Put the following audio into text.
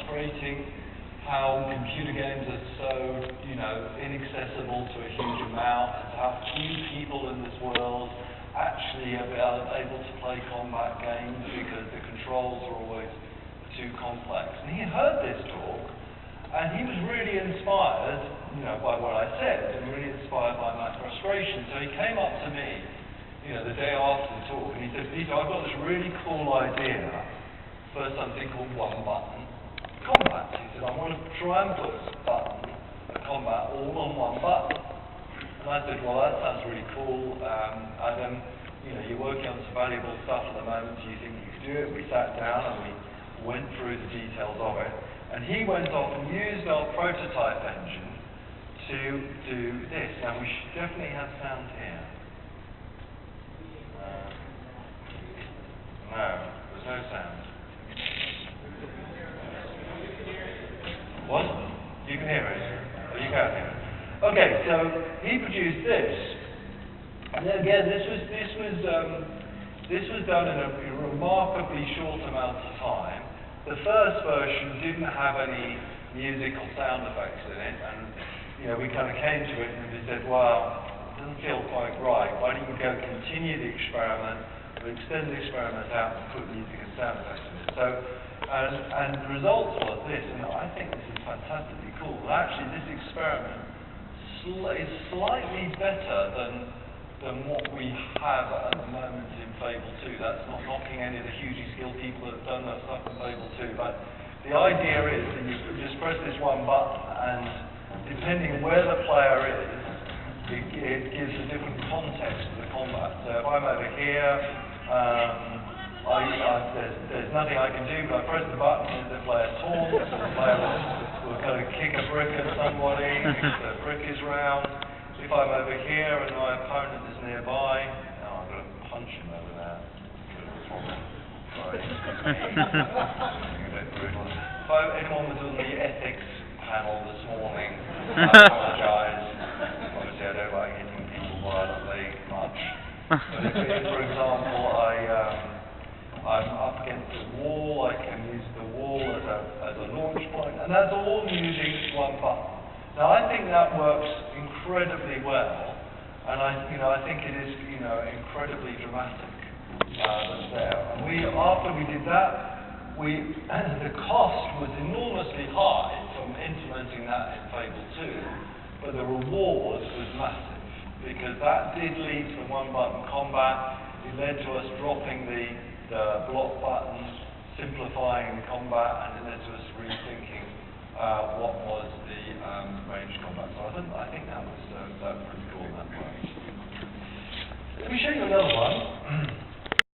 frustrating how computer games are so, inaccessible to a huge amount, and how few people in this world actually are able to play combat games because the controls are always too complex. And he heard this talk, and he was really inspired, by what I said, and really inspired by my frustration. So he came up to me, the day after the talk, and he said, "Peter, I've got this really cool idea for something called one-button combat." He said, "I want to try and put a combat all on one button." And I said, "Well, that sounds really cool. You're working on some valuable stuff at the moment. Do you think you could do it?" We sat down and we went through the details of it. And he went off and used our prototype engine to do this. Now, we should definitely have sound here. No, there's no sound. What? You can hear it? Oh, you can't hear it. Okay, so he produced this. And again, this was done in a remarkably short amount of time. The first version didn't have any musical sound effects in it, and we kind of came to it and we said, "Well, it doesn't feel quite right. Why don't you go continue the experiment, or extend the experiment out and put music and sound effects in it?" So, and the results was this, and I think this is fantastically cool. Actually, this experiment is slightly better than what we have at the moment in Fable II. That's not knocking any of the hugely skilled people that have done that stuff in Fable II, but the idea is that you just press this one button, and depending where the player is, it gives a different context to the combat. So if I'm over here, there's nothing I can do, but I press the button and the player taunts, and the player will kind of kick a brick at somebody if the brick is round. If I'm over here and my opponent is nearby, I'm going to punch him over there. Sorry. If anyone was on the ethics panel this morning, I apologise. Obviously, I don't like hitting people violently much. But if, for example, I'm up against a wall, I can use the wall as a launch point, and that's all using one button. Now, I think that works incredibly well, and I think it is, incredibly dramatic that's there. And after we did that, the cost was enormously high from implementing that in Fable II, but the reward was massive, because that did lead to one-button combat. It led to us dropping the block buttons, simplifying combat, and it led to us rethinking what was the ranged combat. So I think that was pretty cool. That worked. Let me show you another one.